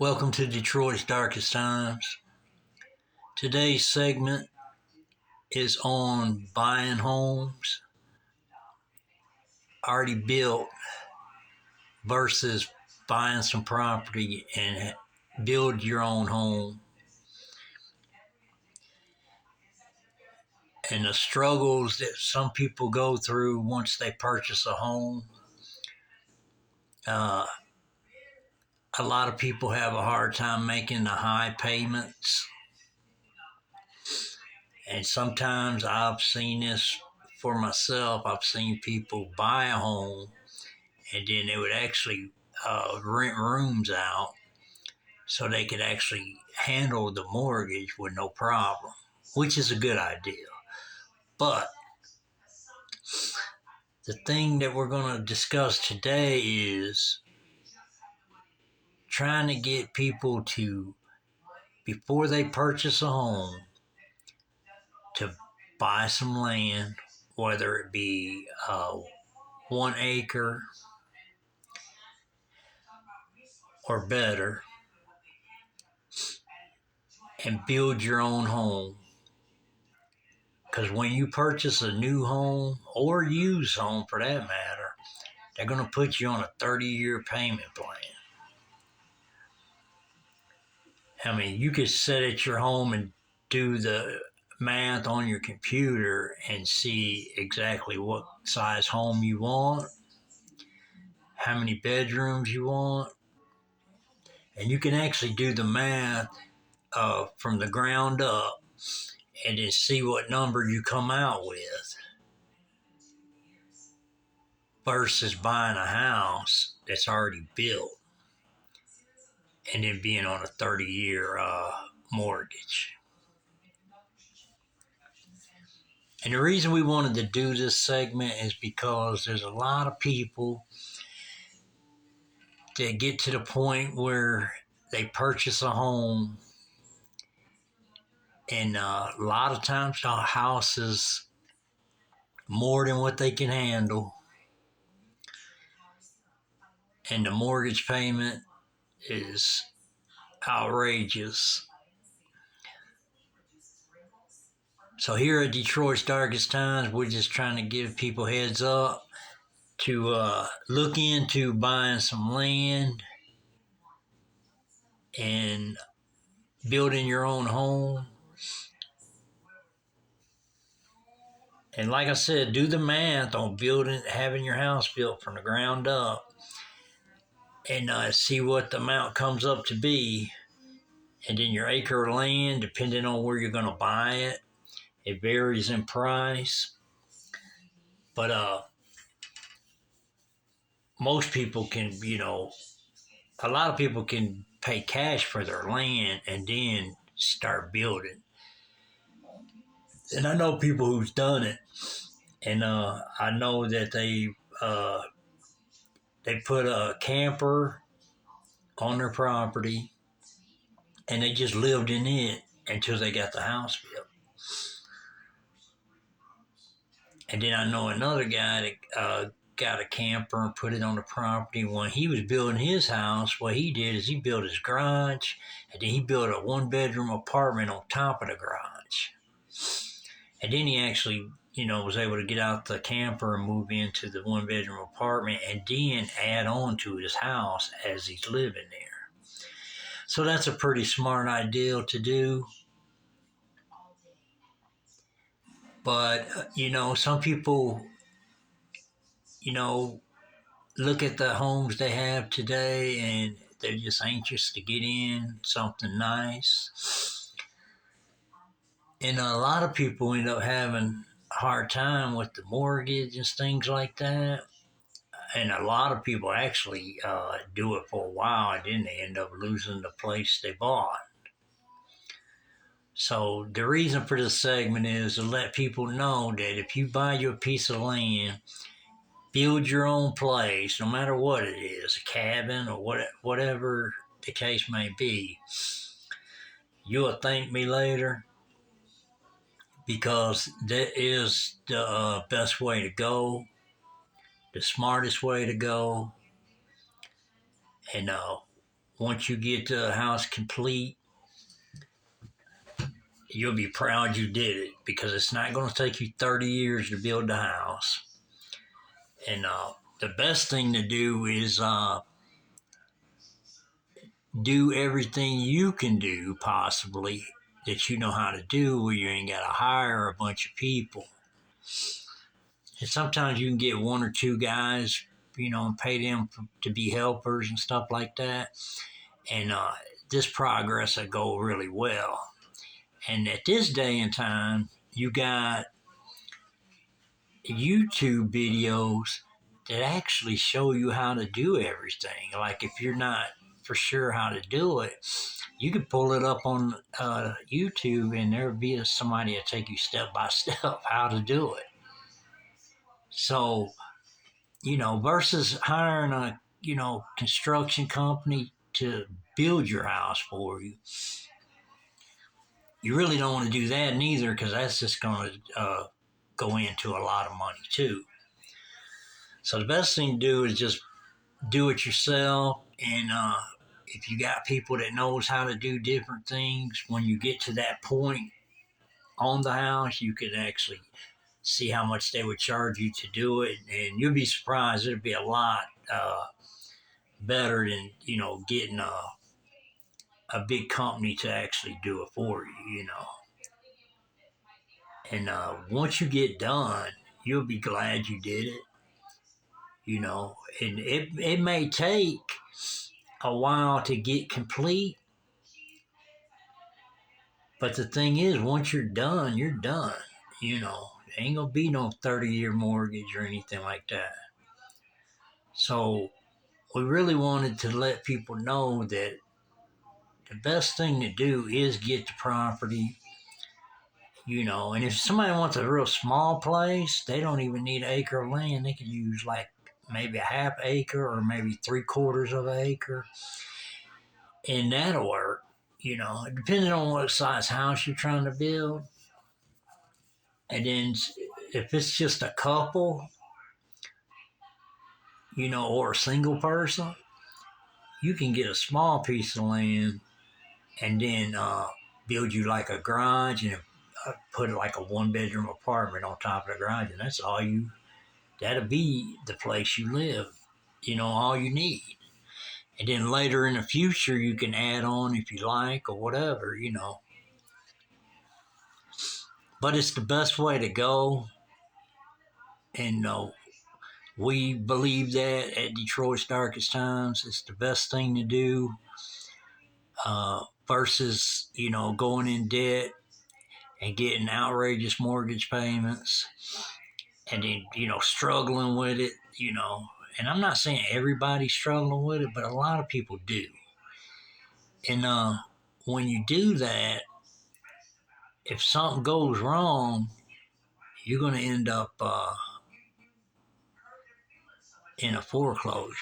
Welcome to Detroit's Darkest Times. Today's segment is on buying homes already built versus buying some property and build your own home, and the struggles that some people go through once they purchase a home. A lot of people have a hard time making the high payments. And sometimes I've seen this for myself. I've seen people buy a home and then they would actually rent rooms out so they could actually handle the mortgage with no problem, which is a good idea. But the thing that we're going to discuss today is trying to get people to, before they purchase a home, to buy some land, whether it be 1 acre or better, and build your own home. Because when you purchase a new home or used home for that matter, they're going to put you on a 30-year payment plan. I mean, you could sit at your home and do the math on your computer and see exactly what size home you want, how many bedrooms you want, and you can actually do the math from the ground up and then see what number you come out with versus buying a house that's already built and then being on a 30-year mortgage. And the reason we wanted to do this segment is because there's a lot of people that get to the point where they purchase a home, and a lot of times the house is more than what they can handle, and the mortgage payment is outrageous. So here at Detroit's Darkest Times, we're just trying to give people heads up to look into buying some land and building your own home. And like I said, do the math on having your house built from the ground up, and see what the amount comes up to be. And then your acre of land, depending on where you're going to buy it, it varies in price. But most people can, a lot of people can pay cash for their land and then start building. And I know people who's done it, and I know that they put a camper on their property and they just lived in it until they got the house built. And then I know another guy that got a camper and put it on the property. When he was building his house, what he did is he built his garage, and then he built a 1-bedroom apartment on top of the garage. And then he actually, was able to get out the camper and move into the 1-bedroom apartment and then add on to his house as he's living there. So that's a pretty smart idea to do. But, some people, look at the homes they have today and they're just anxious to get in something nice. And a lot of people end up having a hard time with the mortgage and things like that. And a lot of people actually do it for a while, and then they end up losing the place they bought. So the reason for this segment is to let people know that if you buy you a piece of land, build your own place, no matter what it is, a cabin or whatever the case may be, you'll thank me later, because that is the best way to go, the smartest way to go. And once you get the house complete, you'll be proud you did it because it's not going to take you 30 years to build the house. And the best thing to do is do everything you can do possibly that you know how to do where you ain't got to hire a bunch of people. And sometimes you can get one or two guys, and pay them to be helpers and stuff like that. And this progress will go really well. And at this day and time, you got YouTube videos that actually show you how to do everything. Like if you're not for sure how to do it, you could pull it up on YouTube and there'll be somebody to take you step by step how to do it. So, versus hiring a, construction company to build your house for you, you really don't want to do that neither because that's just going to go into a lot of money too. So the best thing to do is just do it yourself. And if you got people that knows how to do different things, when you get to that point on the house, you can actually see how much they would charge you to do it. And you'll be surprised. It'll be a lot better than, getting a big company to actually do it for you, And once you get done, you'll be glad you did it, And it may take a while to get complete, but the thing is, once you're done, you're done. There ain't gonna be no 30-year mortgage or anything like that. So we really wanted to let people know that the best thing to do is get the property, and if somebody wants a real small place, they don't even need an acre of land. They could use like maybe a half acre or maybe 3/4 of an acre. And that'll work, depending on what size house you're trying to build. And then if it's just a couple, or a single person, you can get a small piece of land and then build you like a garage and put like a 1-bedroom apartment on top of the garage. And that'll be the place you live, all you need. And then later in the future, you can add on if you like or whatever, But it's the best way to go. And we believe that at Detroit's Darkest Times, it's the best thing to do versus, going in debt and getting outrageous mortgage payments and then, struggling with it, And I'm not saying everybody's struggling with it, but a lot of people do. And when you do that, if something goes wrong, you're going to end up in a foreclosure,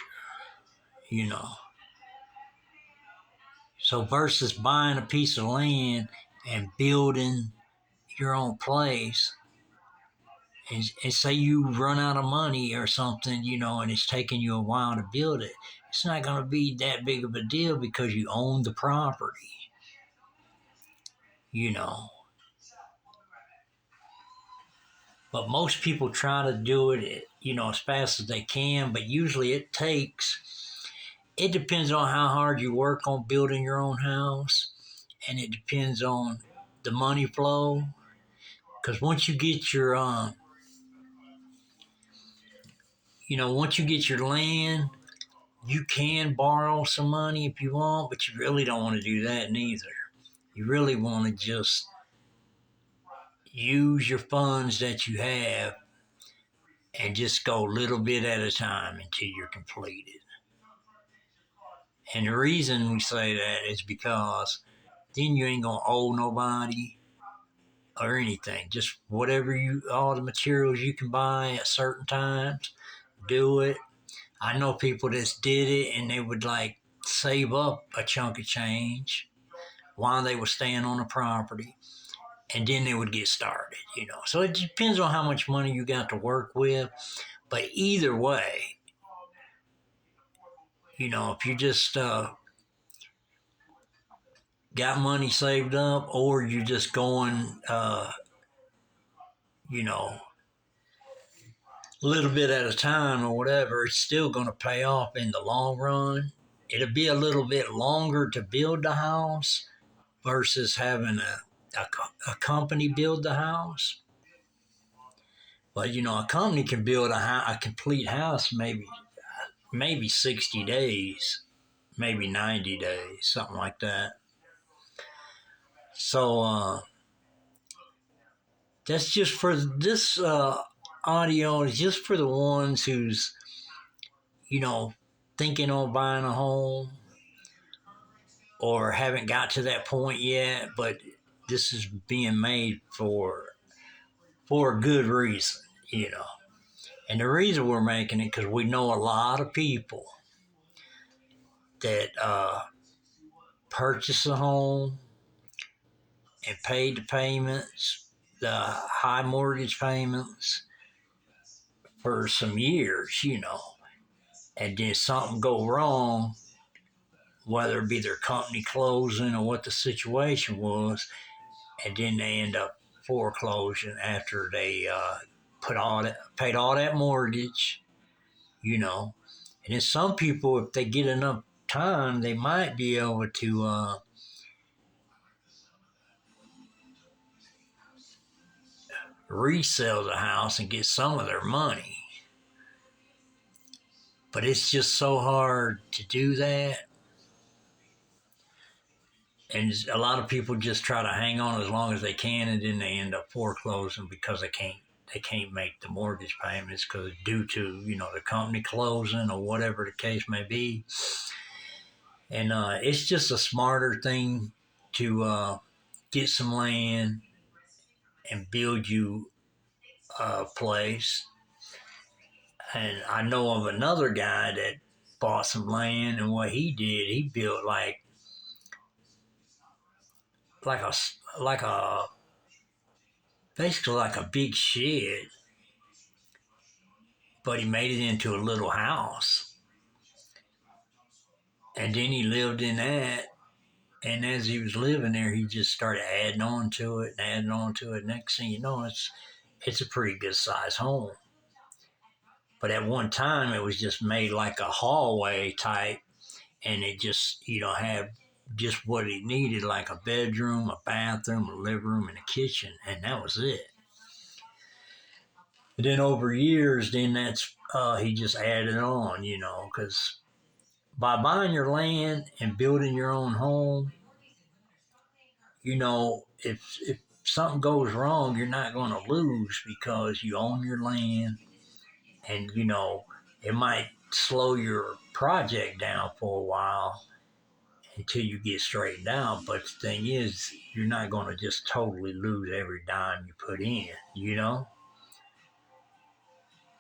So versus buying a piece of land and building your own place, and say you run out of money or something, and it's taking you a while to build it, it's not going to be that big of a deal because you own the property, But most people try to do it, as fast as they can, but usually it depends on how hard you work on building your own house, and it depends on the money flow. Because once you get your, once you get your land, you can borrow some money if you want, but you really don't want to do that neither. You really want to just use your funds that you have and just go a little bit at a time until you're completed. And the reason we say that is because then you ain't going to owe nobody or anything. Just all the materials you can buy at certain times, do it. I know people that did it and they would like save up a chunk of change while they were staying on the property, and then they would get started, So it depends on how much money you got to work with. But either way, if you just got money saved up, or you're just going, you know, a little bit at a time or whatever, it's still going to pay off in the long run. It'll be a little bit longer to build the house versus having a company build the house. But a company can build a complete house maybe 60 days, maybe 90 days, something like that. So that's just for this audio is just for the ones who's you know thinking on buying a home or haven't got to that point yet, but this is being made for a good reason. And the reason we're making it because we know a lot of people that purchase a home and paid the payments, the high mortgage payments for some years, and then something go wrong, whether it be their company closing or what the situation was, and then they end up foreclosing after they paid all that mortgage. And then some people, if they get enough time, they might be able to resell the house and get some of their money. But it's just so hard to do that. And a lot of people just try to hang on as long as they can, and then they end up foreclosing because they can't make the mortgage payments because due to the company closing or whatever the case may be. And it's just a smarter thing to get some land and build you a place. And I know of another guy that bought some land, and what he did, he built like a like a basically like a big shed, but he made it into a little house, and then he lived in that. And as he was living there, he just started adding on to it and adding on to it. Next thing you know, it's a pretty good size home. But at one time, it was just made like a hallway type, and it just had just what it needed, like a bedroom, a bathroom, a living room, and a kitchen, and that was it. And then over years, then that's he just added on, because by buying your land and building your own home, if something goes wrong, you're not going to lose because you own your land, and it might slow your project down for a while until you get straightened out. But the thing is, you're not going to just totally lose every dime you put in.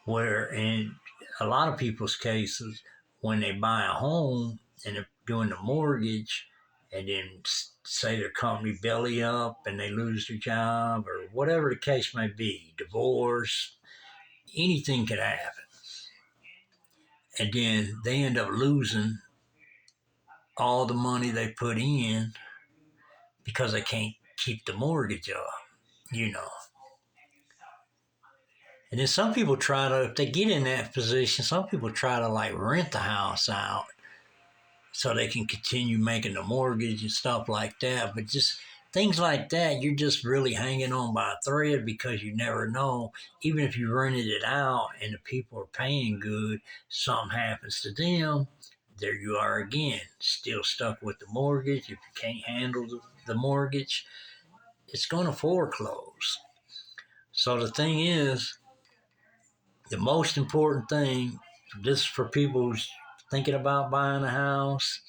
Where in a lot of people's cases, when they buy a home and they're doing the mortgage, and then say their company belly up and they lose their job or whatever the case may be, divorce, anything could happen. And then they end up losing all the money they put in because they can't keep the mortgage up. And then some people try to, if they get in that position, some people try to like rent the house out so they can continue making the mortgage and stuff like that. But just things like that, you're just really hanging on by a thread because you never know. Even if you rented it out and the people are paying good, something happens to them, there you are again, still stuck with the mortgage. If you can't handle the mortgage, it's going to foreclose. So the thing is, the most important thing, this is for people who's thinking about buying a house,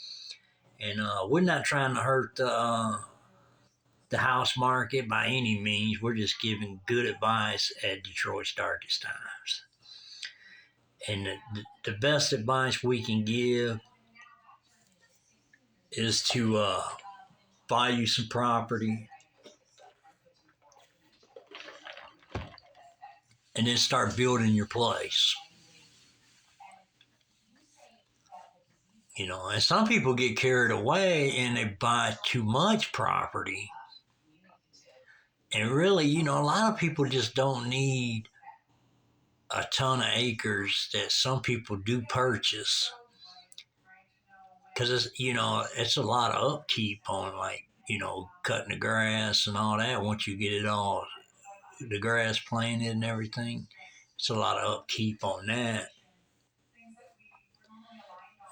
and we're not trying to hurt the house market by any means. We're just giving good advice at Detroit's darkest times. And the best advice we can give is to buy you some property and then start building your place. And some people get carried away and they buy too much property. And really, a lot of people just don't need a ton of acres that some people do purchase, because it's a lot of upkeep on, like, cutting the grass and all that. Once you get it all, the grass planted and everything, it's a lot of upkeep on that.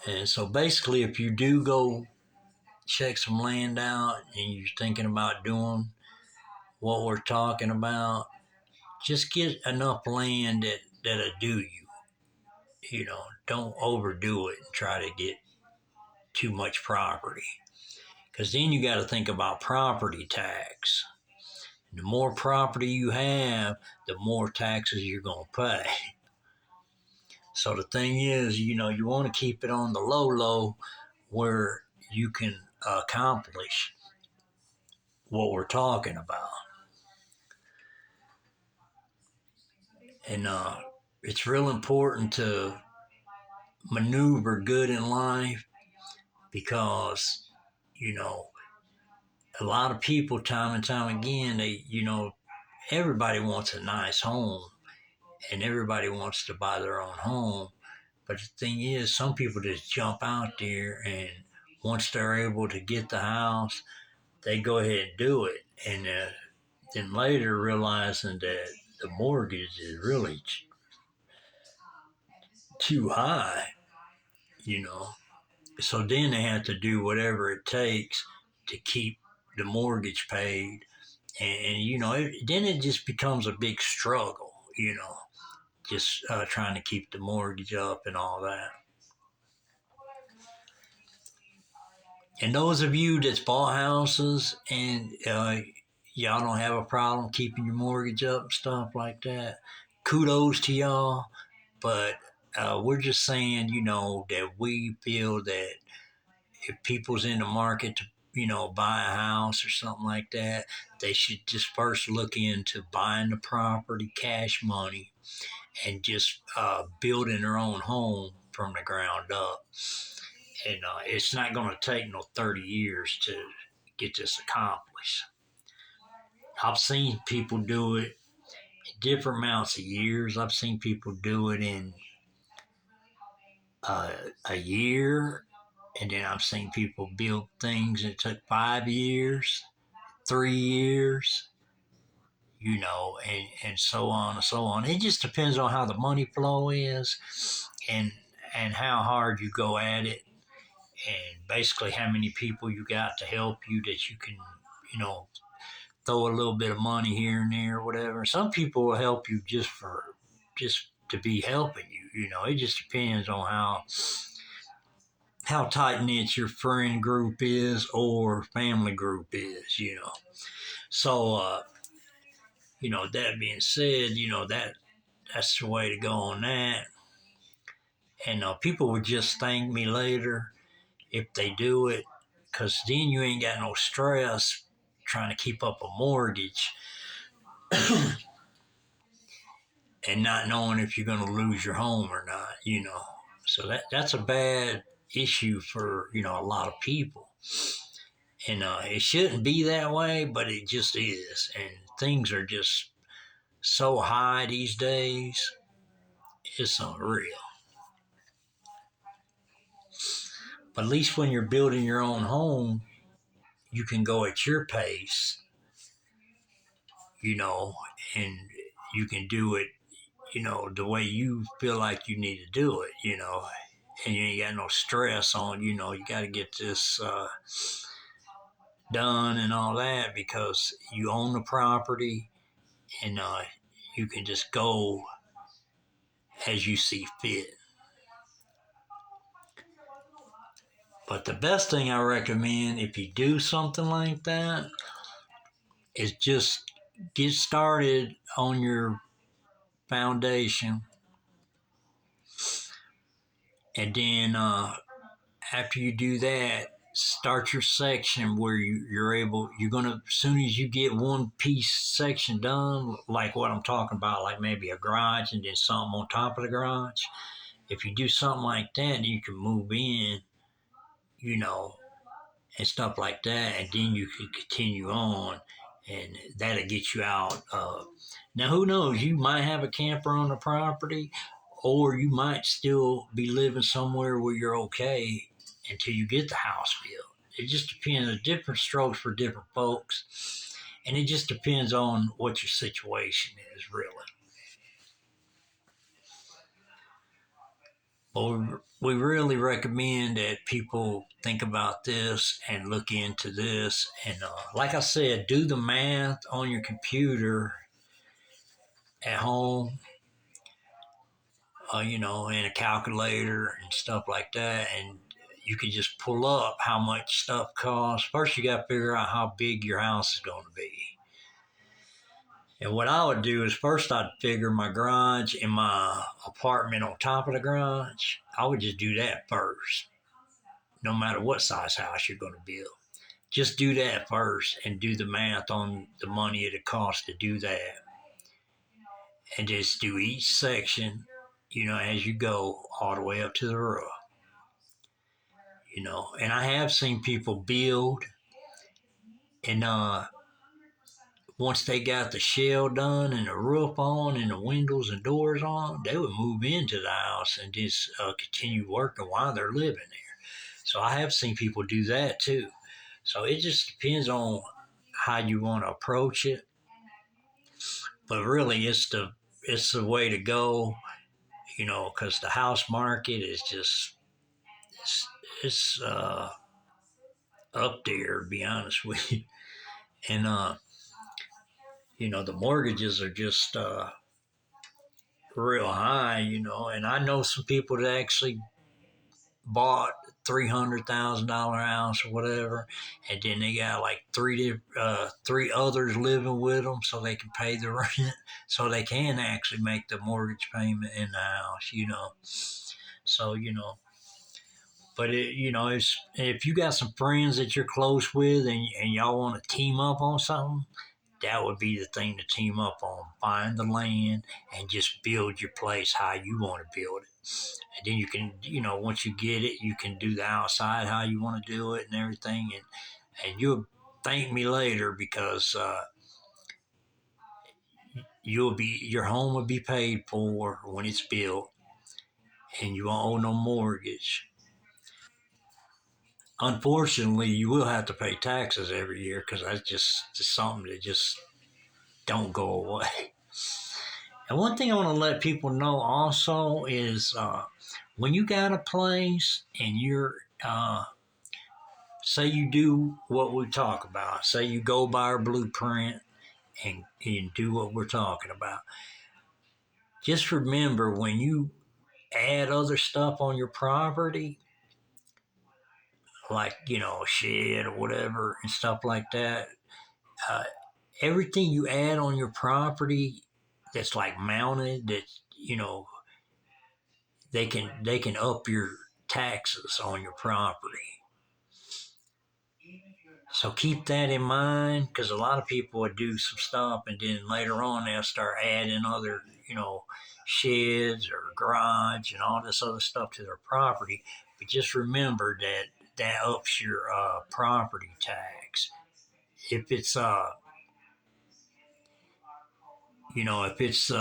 And so basically, if you do go check some land out and you're thinking about doing what we're talking about, just get enough land that'll do you. Don't overdo it and try to get too much property, because then you got to think about property tax. The more property you have, the more taxes you're going to pay. So the thing is, you want to keep it on the low where you can accomplish what we're talking about. And it's real important to maneuver good in life, because, a lot of people, time and time again, everybody wants a nice home and everybody wants to buy their own home. But the thing is, some people just jump out there, and once they're able to get the house, they go ahead and do it. And then later realizing that the mortgage is really too high, you know. So then they have to do whatever it takes to keep the mortgage paid. And then it just becomes a big struggle, just trying to keep the mortgage up and all that. And those of you that's bought houses and y'all don't have a problem keeping your mortgage up and stuff like that, kudos to y'all. But we're just saying, that we feel that if people's in the market to, buy a house or something like that, they should just first look into buying the property, cash money, and just building their own home from the ground up. And it's not going to take no 30 years to get this accomplished. I've seen people do it in different amounts of years. I've seen people do it in a year, and then I've seen people build things that took 5 years, 3 years, and so on and so on. It just depends on how the money flow is, and how hard you go at it, and basically how many people you got to help you, that you can, throw a little bit of money here and there, or whatever. Some people will help you just to be helping you. It just depends on how tight knit your friend group is or family group is. So that being said, that's the way to go on that. And people would just thank me later if they do it, because then you ain't got no stress trying to keep up a mortgage and not knowing if you're going to lose your home or not. So that's a bad issue for, a lot of people. And it shouldn't be that way, but it just is. And things are just so high these days, it's unreal. But at least when you're building your own home, you can go at your pace, and you can do it, the way you feel like you need to do it, and you ain't got no stress on, you got to get this done and all that, because you own the property, and you can just go as you see fit. But the best thing I recommend, if you do something like that, is just get started on your foundation, and then after you do that, start your section where you're gonna, as soon as you get one piece section done, like what I'm talking about, like maybe a garage and then something on top of the garage. If you do something like that, you can move in you know, and stuff like that, and then you can continue on, and that'll get you out. Now, who knows? You might have a camper on the property, or you might still be living somewhere where you're okay until you get the house built. It just depends. Different strokes for different folks, and it just depends on what your situation is, really. But we really recommend that people think about this and look into this. And like I said, do the math on your computer at home, in a calculator and stuff like that. And you can just pull up how much stuff costs. First, you got to figure out how big your house is going to be. And what I would do is first I'd figure my garage and my apartment on top of the garage. I would just do that first, no matter what size house you're going to build. Just do that first and do the math on the money it costs to do that. And just do each section, as you go all the way up to the roof. And I have seen people build, and once they got the shell done and the roof on and the windows and doors on, they would move into the house and just continue working while they're living there. So I have seen people do that too. So it just depends on how you want to approach it. But really, it's the way to go, because the house market is just it's up there, to be honest with you. And the mortgages are just real high, and I know some people that actually bought $300,000 house or whatever, and then they got like three others living with them, so they can pay the rent, so they can actually make the mortgage payment in the house. So but if you got some friends that you're close with and y'all want to team up on something, that would be the thing to team up on. Find the land and just build your place how you want to build it. And then you can, once you get it, you can do the outside how you want to do it and everything. And you'll thank me later because your home will be paid for when it's built and you won't owe no mortgage. Unfortunately, you will have to pay taxes every year because that's just something that just don't go away. And one thing I want to let people know also is when you got a place and you're, say you do what we talk about, say you go by our blueprint and do what we're talking about, just remember when you add other stuff on your property, like, a shed or whatever and stuff like that, uh, everything you add on your property that's like mounted, that, they can up your taxes on your property. So keep that in mind because a lot of people would do some stuff and then later on they'll start adding other, sheds or garage and all this other stuff to their property. But just remember that that ups your property tax. If it's if it's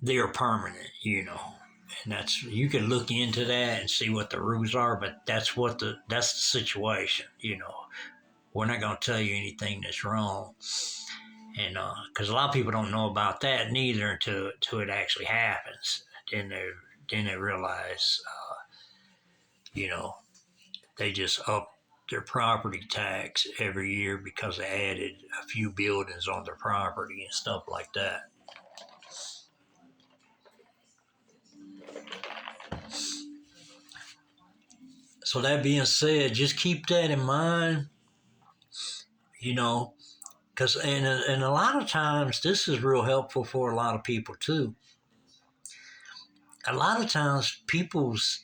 they're permanent, and that's, you can look into that and see what the rules are, but that's the situation. We're not going to tell you anything that's wrong, and because a lot of people don't know about that neither until it actually happens. Then they realize, you know, they just up their property tax every year because they added a few buildings on their property and stuff like that. So that being said, just keep that in mind, you know, because and a lot of times this is real helpful for a lot of people too. A lot of times people's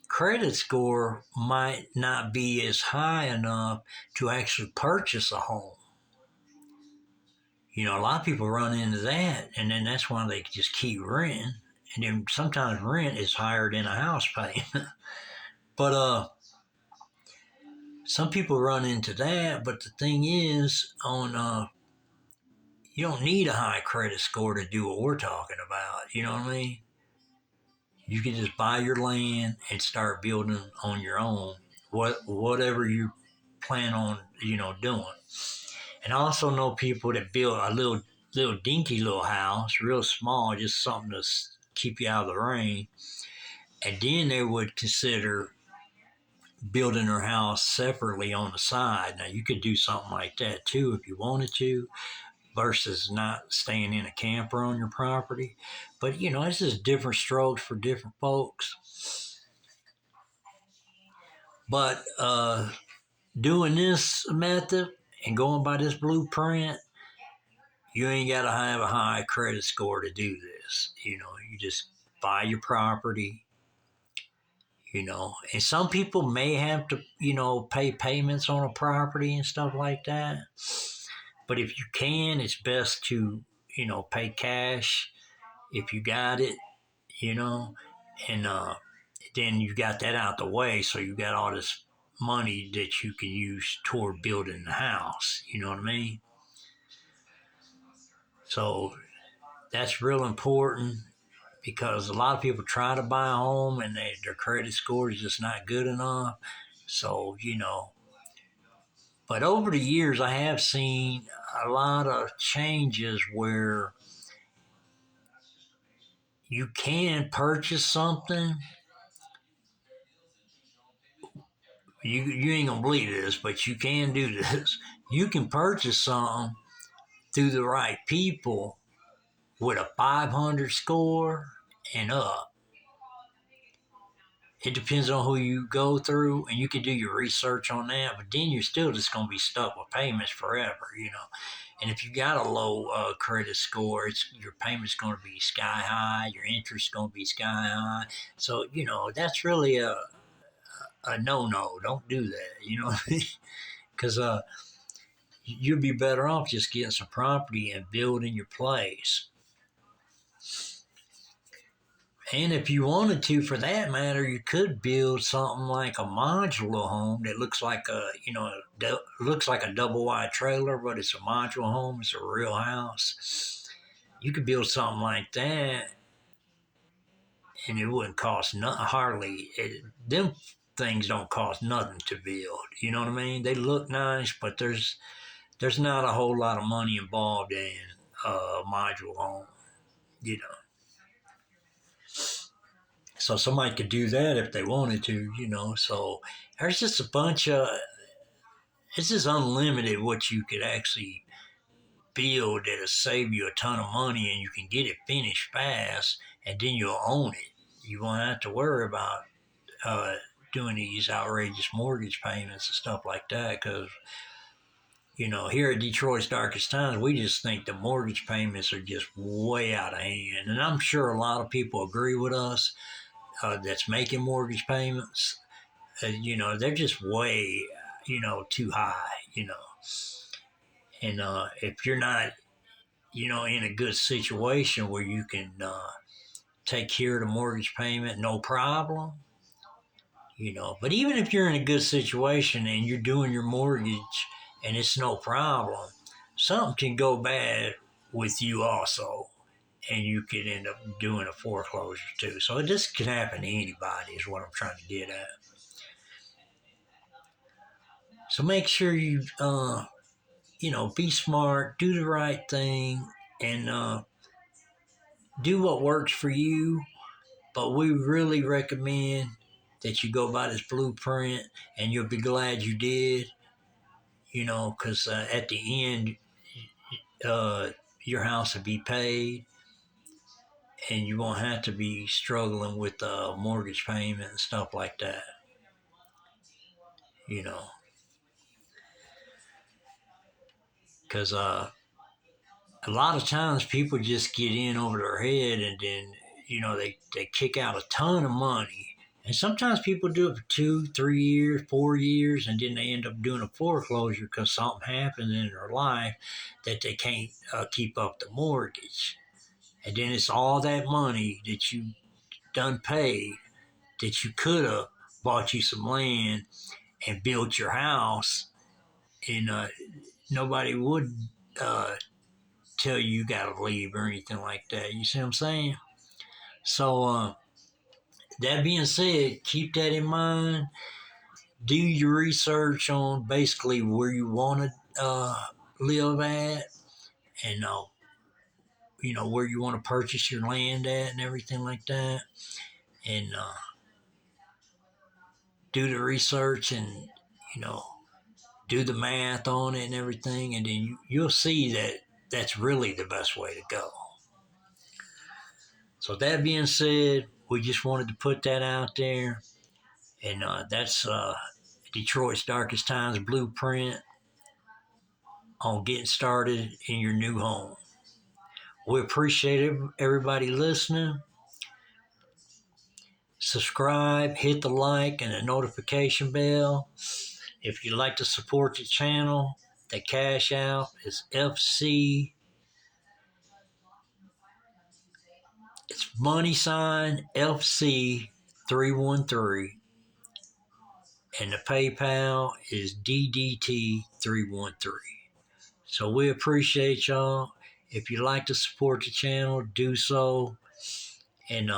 credit score might not be as high enough to actually purchase a home. A lot of people run into that, and then that's why they just keep renting. And then sometimes rent is higher than a house payment. But some people run into that. But the thing is, you don't need a high credit score to do what we're talking about. You know what I mean? You can just buy your land and start building on your own, whatever you plan on, doing. And I also know people that build a little dinky little house, real small, just something to keep you out of the rain. And then they would consider building their house separately on the side. Now you could do something like that too if you wanted to, versus not staying in a camper on your property. But it's just different strokes for different folks. But doing this method and going by this blueprint, you ain't got to have a high credit score to do this. You just buy your property. And some people may have to, pay payments on a property and stuff like that. But if you can, it's best to, pay cash if you got it, you know, and then you got that out the way. So you got all this money that you can use toward building the house. You know what I mean? So that's real important because a lot of people try to buy a home and their credit score is just not good enough. So, but over the years, I have seen a lot of changes where you can purchase something. You ain't gonna believe this, but you can do this. You can purchase something through the right people with a 500 score and up. It depends on who you go through, and you can do your research on that. But then you're still just gonna be stuck with payments forever. And if you got a low credit score, your payment's going to be sky high. Your interest's going to be sky high. So that's really a no. Don't do that. Because you'd be better off just getting some property and building your place. And if you wanted to, for that matter, you could build something like a modular home that looks like looks like a double wide trailer, but it's a modular home. It's a real house. You could build something like that, and it wouldn't cost hardly. Them things don't cost nothing to build. You know what I mean? They look nice, but there's not a whole lot of money involved in a modular home. You know. So somebody could do that if they wanted to. So there's just a bunch of, it's just unlimited what you could actually build that'll save you a ton of money and you can get it finished fast and then you'll own it. You won't have to worry about doing these outrageous mortgage payments and stuff like that because, here at Detroit's Darkest Times, we just think the mortgage payments are just way out of hand. And I'm sure a lot of people agree with us. That's making mortgage payments, they're just way, too high. And if you're not, in a good situation where you can take care of the mortgage payment, no problem, But even if you're in a good situation and you're doing your mortgage and it's no problem, something can go bad with you also and you could end up doing a foreclosure too. So this can happen to anybody is what I'm trying to get at. So make sure you, be smart, do the right thing, and do what works for you. But we really recommend that you go by this blueprint and you'll be glad you did, because at the end, uh, your house will be paid and you won't have to be struggling with mortgage payment and stuff like that. Because a lot of times people just get in over their head and then, they kick out a ton of money. And sometimes people do it for 2, 3 years, 4 years, and then they end up doing a foreclosure because something happened in their life that they can't keep up the mortgage. And then it's all that money that you done paid that you could have bought you some land and built your house, and nobody would tell you got to leave or anything like that. You see what I'm saying? So, that being said, keep that in mind. Do your research on basically where you want to live at, and where you want to purchase your land at and everything like that, and do the research, and you know do the math on it and everything, and then you'll see that that's really the best way to go. So that being said, we just wanted to put that out there, and that's Detroit's Darkest Times blueprint on getting started in your new home. We appreciate everybody listening. Subscribe, hit the like and the notification bell. If you'd like to support the channel, the cash out is FC. It's money sign FC 313. And the PayPal is DDT 313. So we appreciate y'all. If you'd like to support the channel, do so. And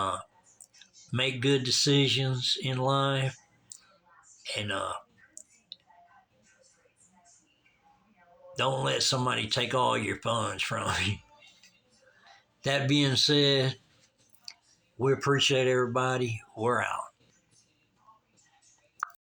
make good decisions in life. And don't let somebody take all your funds from you. That being said, we appreciate everybody. We're out.